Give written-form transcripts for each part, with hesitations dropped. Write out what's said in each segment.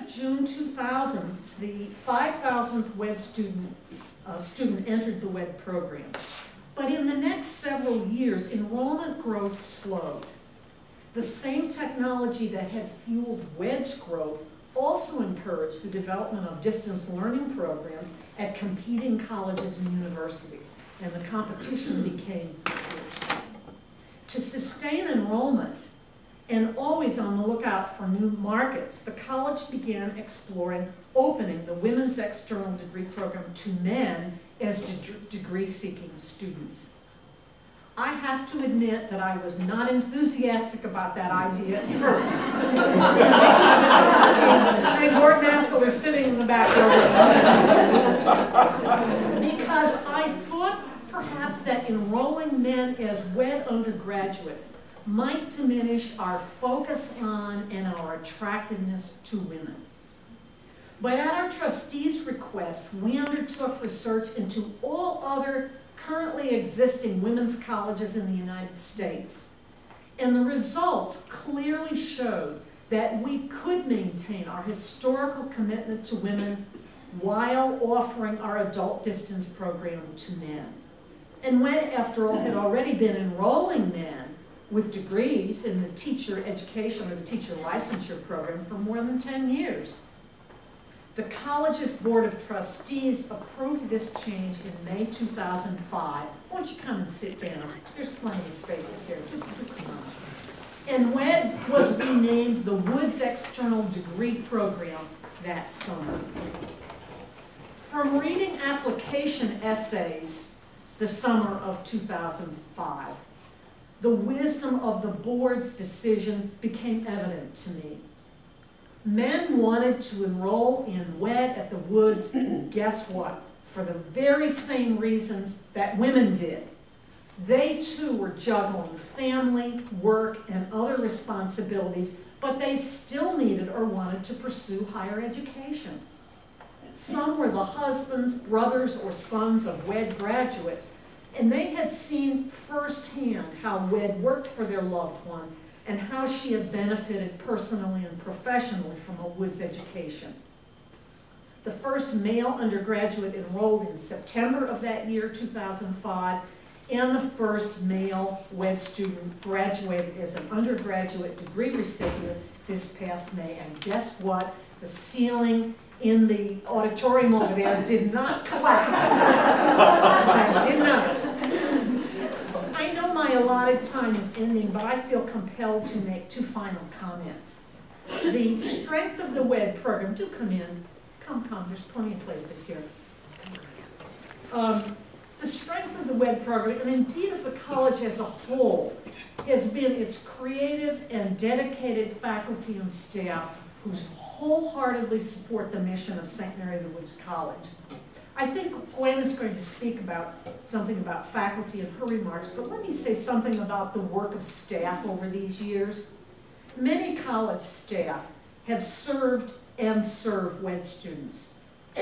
of June 2000, the 5,000th WED student entered the WED program. But in the next several years, enrollment growth slowed. The same technology that had fueled WED's growth also encouraged the development of distance learning programs at competing colleges and universities, and the competition became fierce. To sustain enrollment, and always on the lookout for new markets, the college began exploring opening the women's external degree program to men as degree-seeking students. I have to admit that I was not enthusiastic about that idea at first. And Gordon Aftel are sitting in the back row. Because I thought perhaps that enrolling men as WED undergraduates might diminish our focus on and our attractiveness to women. But at our trustees' request, we undertook research into all other currently existing women's colleges in the United States. And the results clearly showed that we could maintain our historical commitment to women while offering our adult distance program to men. And WED, after all, had already been enrolling men with degrees in the teacher education or the teacher licensure program for more than 10 years. The college's Board of Trustees approved this change in May 2005. Won't you come and sit down? There's plenty of spaces here. Come on. And WED was renamed the Woods External Degree Program that summer. From reading application essays the summer of 2005, the wisdom of the board's decision became evident to me. Men wanted to enroll in WED at the Woods, and guess what? For the very same reasons that women did. They too were juggling family, work, and other responsibilities, but they still needed or wanted to pursue higher education. Some were the husbands, brothers, or sons of WED graduates, and they had seen firsthand how WED worked for their loved one and how she had benefited personally and professionally from a Woods education. The first male undergraduate enrolled in September of that year, 2005, and the first male WED student graduated as an undergraduate degree recipient this past May. And guess what? The ceiling in the auditorium over there did not collapse. It did not. I know my allotted time is ending, but I feel compelled to make two final comments. The strength of the WED program, do come in. Come, there's plenty of places here. The strength of the WED program, and indeed of the college as a whole, has been its creative and dedicated faculty and staff who wholeheartedly support the mission of St. Mary of the Woods College. I think Gwen is going to speak about something about faculty in her remarks, but let me say something about the work of staff over these years. Many college staff have served and serve WED students,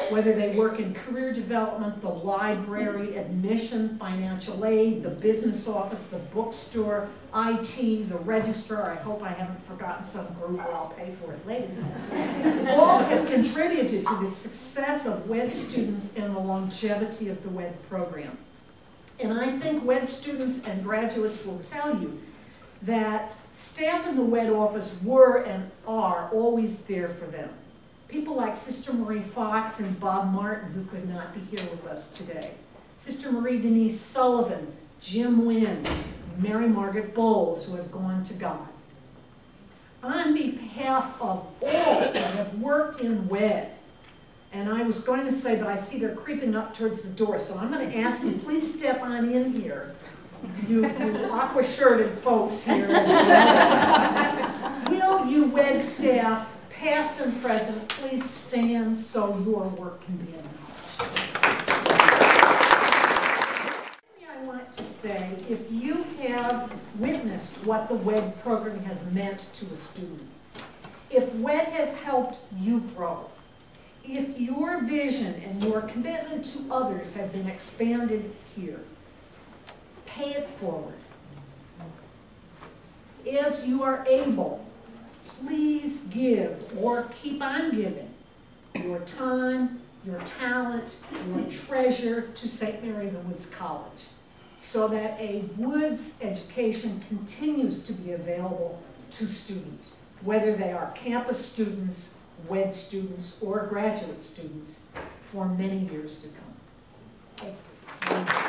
whether they work in career development, the library, admission, financial aid, the business office, the bookstore, IT, the registrar. I hope I haven't forgotten some group, or I'll pay for it later. All have contributed to the success of WED students and the longevity of the WED program. And I think WED students and graduates will tell you that staff in the WED office were and are always there for them. People like Sister Marie Fox and Bob Martin, who could not be here with us today. Sister Marie Denise Sullivan, Jim Wynn, Mary Margaret Bowles, who have gone to God. On behalf of all that have worked in WED, and I was going to say, but I see they're creeping up towards the door, so I'm going to ask you, please step on in here. You aqua-shirted folks here. Will you WED staff, past and present, please stand so your work can be acknowledged. I want to say, if you have witnessed what the WED program has meant to a student, if WED has helped you grow, if your vision and your commitment to others have been expanded here, pay it forward. As you are able, please give or keep on giving your time, your talent, your treasure to St. Mary of the Woods College, so that a Woods education continues to be available to students, whether they are campus students, WED students, or graduate students, for many years to come. Thank you.